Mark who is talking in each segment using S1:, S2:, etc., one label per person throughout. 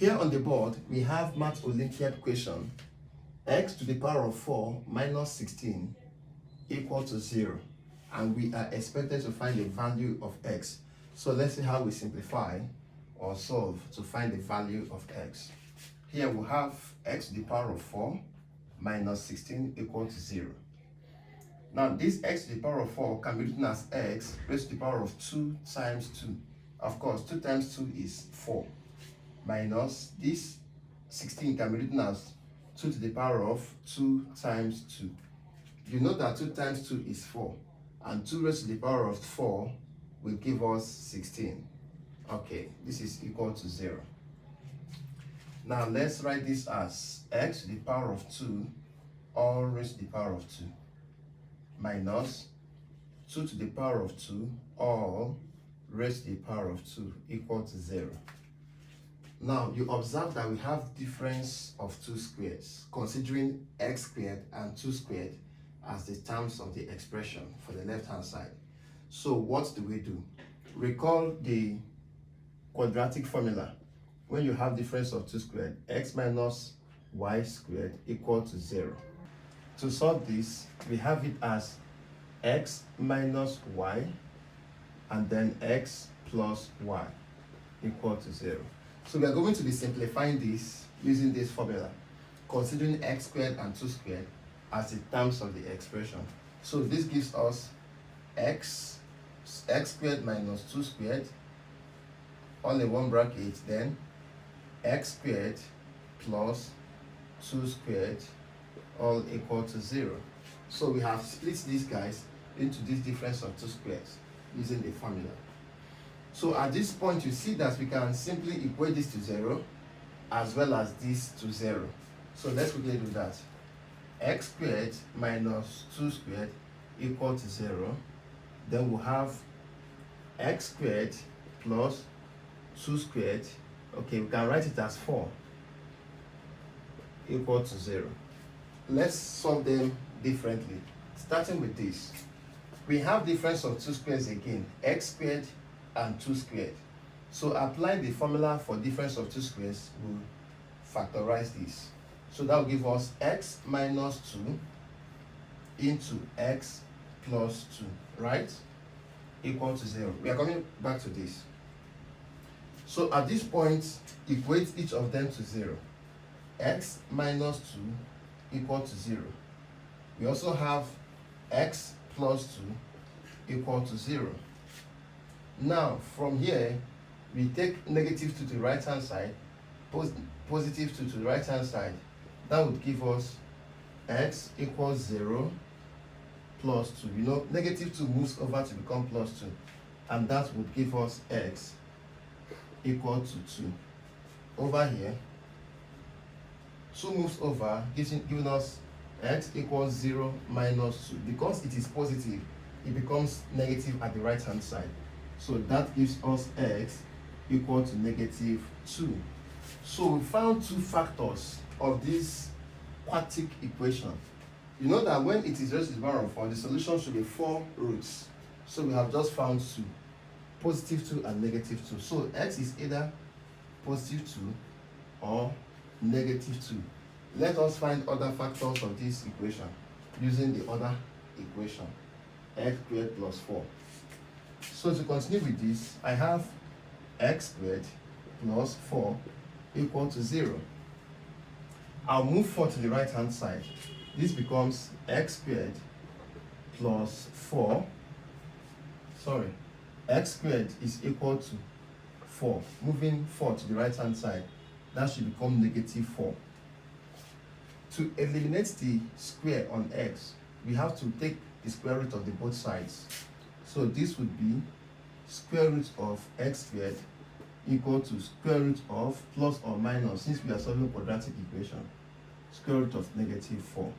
S1: Here on the board, we have Math Olympiad question, x to the power of 4 minus 16 equal to 0. And we are expected to find the value of x. So let's see how we simplify or solve to find the value of x. Here we have x to the power of 4 minus 16 equal to 0. Now this x to the power of 4 can be written as x raised to the power of 2 times 2. Of course, 2 times 2 is 4. Minus this 16 can be written as 2 to the power of 2 times 2. You know that 2 times 2 is 4. And 2 raised to the power of 4 will give us 16. Okay, this is equal to 0. Now let's write this as x to the power of 2 all raised to the power of 2 minus 2 to the power of 2 all raised to the power of 2 equal to 0. Now you observe that we have difference of 2 squares, considering x squared and 2 squared as the terms of the expression for the left hand side. So what do we do? Recall the quadratic formula. When you have difference of 2 squared, x minus y squared equal to 0. To solve this, we have it as x minus y and then x plus y equal to 0. So we are going to be simplifying this using this formula, considering x squared and 2 squared as the terms of the expression. So this gives us x squared minus 2 squared all in one bracket, then x squared plus 2 squared all equal to 0. So we have split these guys into this difference of 2 squares using the formula. So at this point, you see that we can simply equate this to 0 as well as this to 0. So let's quickly do that. X squared minus 2 squared equal to 0. Then we'll have x squared plus 2 squared. Okay, we can write it as 4 equal to 0. Let's solve them differently. Starting with this, we have difference of 2 squares again, x squared and 2 squared. So applying the formula for difference of 2 squares, we'll factorize this. So that will give us x minus 2 into x plus 2, right? Equal to 0. We are coming back to this. So at this point, equate each of them to 0. X minus 2 equal to 0. We also have x plus 2 equal to 0. Now, from here, we take negative 2 to the right-hand side, positive 2 to the right-hand side. That would give us x equals 0 plus 2. You know, negative 2 moves over to become plus 2. And that would give us x equal to 2. Over here, 2 moves over, giving us x equals 0 minus 2. Because it is positive, it becomes negative at the right-hand side. So that gives us x equal to negative 2. So we found 2 factors of this Quartic equation. You know that when it is raised to the power of 4, the solution should be 4 roots. So we have just found 2, positive 2 and negative 2. So x is either positive 2 or negative 2. Let us find other factors of this equation using the other equation, x squared plus 4. So to continue with this, I have x squared plus 4 equal to 0. I'll move 4 to the right hand side. This becomes x squared plus 4. X squared is equal to 4. Moving 4 to the right hand side, that should become negative 4. To eliminate the square on x, we have to take the square root of the both sides. So this would be square root of x squared equal to square root of plus or minus, since we are solving quadratic equation, square root of negative 4.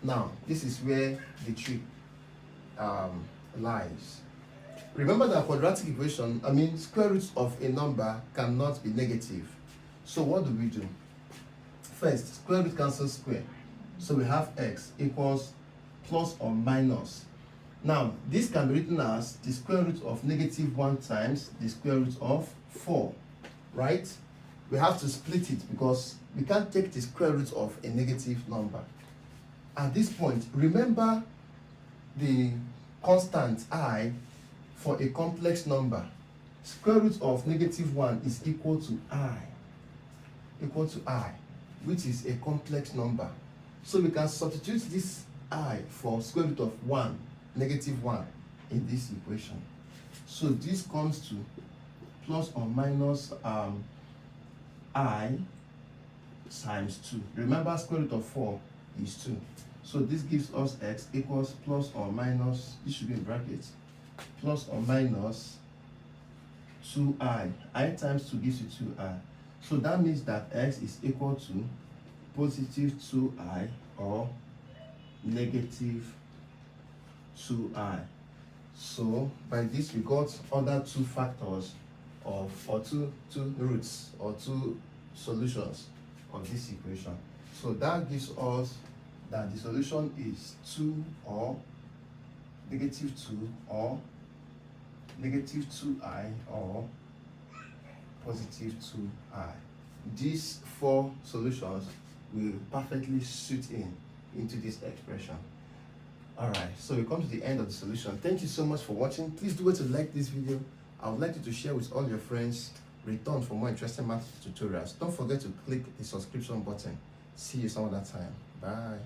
S1: Now, this is where the trick lies. Remember that quadratic equation, square root of a number cannot be negative. So what do? First, square root cancels square. So we have x equals plus or minus. Now, this can be written as the square root of negative 1 times the square root of 4, right? we have to split it because we can't take the square root of a negative number. At this point, remember the constant I for a complex number. Square root of -1 is equal to I, which is a complex number. So we can substitute this I for square root of -1 in this equation. So this comes to plus or minus I times 2. Remember, square root of 4 is 2. So this gives us x equals plus or minus, this should be in brackets, plus or minus 2i. I times 2 gives you 2i. So that means that x is equal to positive 2i or negative 2i. So by this we got other two factors or two roots or two solutions of this equation. So that gives us that the solution is 2 or negative 2 or negative 2i or positive 2i. These four solutions will perfectly suit into this expression. Alright, so we come to the end of the solution. Thank you so much for watching. Please do to like this video. I would like you to share with all your friends. Return for more interesting math tutorials. Don't forget to click the subscription button. See you some other time. Bye.